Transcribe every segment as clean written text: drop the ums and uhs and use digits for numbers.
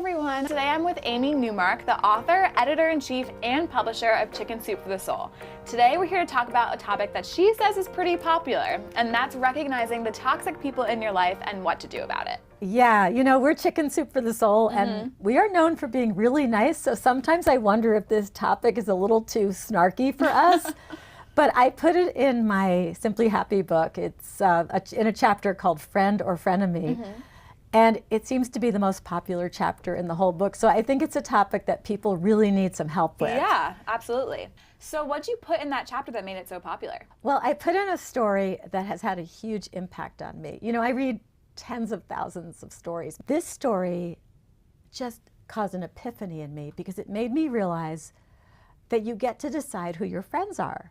everyone. Today I'm with Amy Newmark, the author, editor-in-chief, and publisher of Chicken Soup for the Soul. Today we're here to talk about a topic that she says is pretty popular, and that's recognizing the toxic people in your life and what to do about it. Yeah, you know, we're Chicken Soup for the Soul, and we are known for being really nice, so sometimes I wonder if this topic is a little too snarky for us. But I put it in my Simply Happy book. It's in a chapter called Friend or Frenemy. And it seems to be the most popular chapter in the whole book. So I think it's a topic that people really need some help with. Yeah, absolutely. So what'd you put in that chapter that made it so popular? Well, I put in a story that has had a huge impact on me. You know, I read tens of thousands of stories. This story just caused an epiphany in me because it made me realize that you get to decide who your friends are.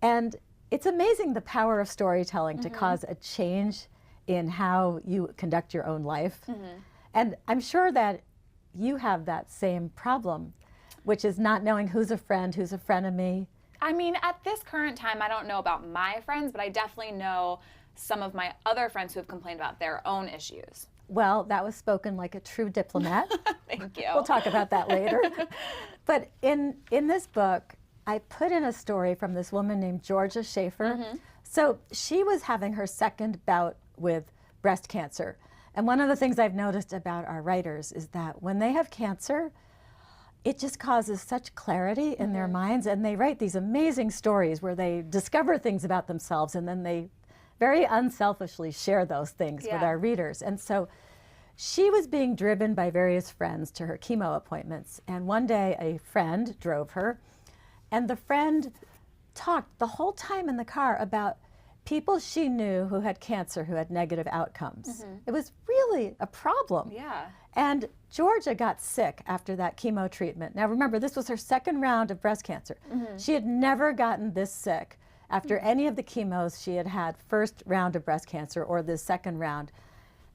And it's amazing the power of storytelling to cause a change in how you conduct your own life. And I'm sure that you have that same problem, which is not knowing who's a friend, who's a frenemy. I mean, at this current time, I don't know about my friends, but I definitely know some of my other friends who have complained about their own issues. Well, that was spoken like a true diplomat. Thank you. We'll talk about that later. But in this book, I put in a story from this woman named Georgia Schaefer. So she was having her second bout with breast cancer. And one of the things I've noticed about our writers is that when they have cancer, it just causes such clarity in their minds, and they write these amazing stories where they discover things about themselves and then they very unselfishly share those things with our readers. And so she was being driven by various friends to her chemo appointments, and one day a friend drove her, and the friend talked the whole time in the car about people she knew who had cancer who had negative outcomes. It was really a problem. Yeah. And Georgia got sick after that chemo treatment. Now remember, this was her second round of breast cancer. She had never gotten this sick after any of the chemos she had had, first round of breast cancer or this second round.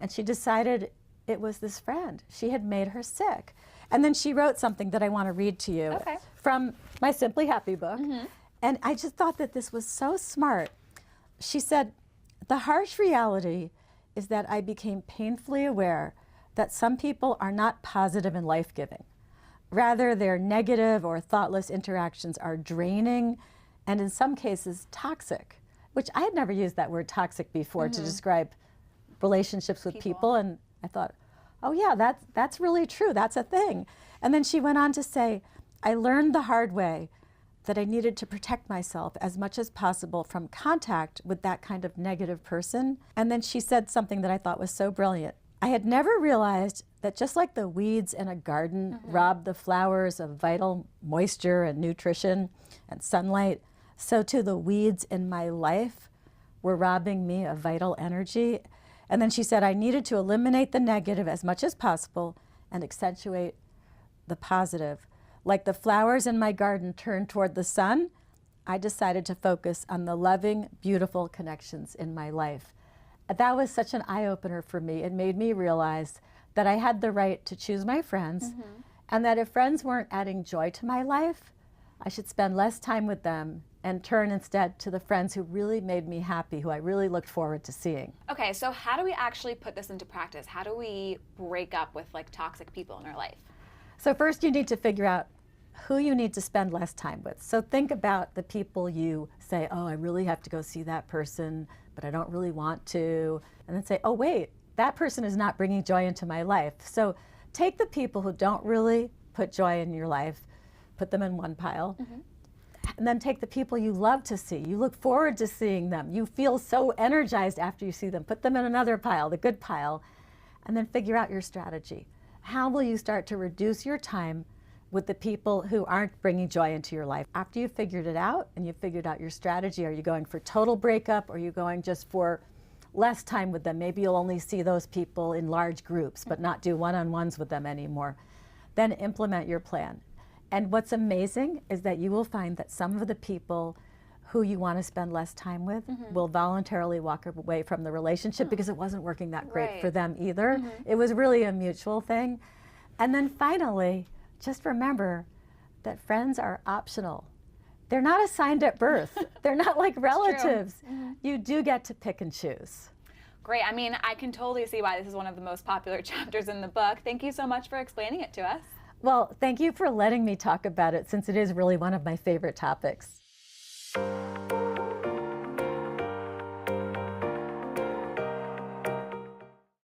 And she decided it was this friend. She had made her sick. And then she wrote something that I want to read to you from my Simply Happy book. And I just thought that this was so smart. She said, "The harsh reality is that I became painfully aware that some people are not positive and life-giving. Rather, their negative or thoughtless interactions are draining and in some cases toxic," which I had never used that word toxic before to describe relationships with people. And I thought, oh yeah, that's really true. That's a thing. And then she went on to say, "I learned the hard way that I needed to protect myself as much as possible from contact with that kind of negative person." And then she said something that I thought was so brilliant. "I had never realized that just like the weeds in a garden rob the flowers of vital moisture and nutrition and sunlight, so too the weeds in my life were robbing me of vital energy." And then she said, "I needed to eliminate the negative as much as possible and accentuate the positive. Like the flowers in my garden turned toward the sun, I decided to focus on the loving, beautiful connections in my life." That was such an eye-opener for me. It made me realize that I had the right to choose my friends, and that if friends weren't adding joy to my life, I should spend less time with them and turn instead to the friends who really made me happy, who I really looked forward to seeing. Okay, so how do we actually put this into practice? How do we break up with like toxic people in our life? So first you need to figure out who you need to spend less time with. So think about the people you say, oh, I really have to go see that person, but I don't really want to. And then say, oh wait, that person is not bringing joy into my life. So take the people who don't really put joy in your life, put them in one pile, and then take the people you love to see. You look forward to seeing them. You feel so energized after you see them. Put them in another pile, the good pile, and then figure out your strategy. How will you start to reduce your time with the people who aren't bringing joy into your life? After you've figured it out and you've figured out your strategy, are you going for total breakup, or are you going just for less time with them? Maybe you'll only see those people in large groups, but not do one-on-ones with them anymore. Then implement your plan. And what's amazing is that you will find that some of the people who you want to spend less time with will voluntarily walk away from the relationship because it wasn't working that great for them either. It was really a mutual thing. And then finally, just remember that friends are optional. They're not assigned at birth. They're not like relatives. You do get to pick and choose. Great. I mean, I can totally see why this is one of the most popular chapters in the book. Thank you so much for explaining it to us. Well, thank you for letting me talk about it, since it is really one of my favorite topics.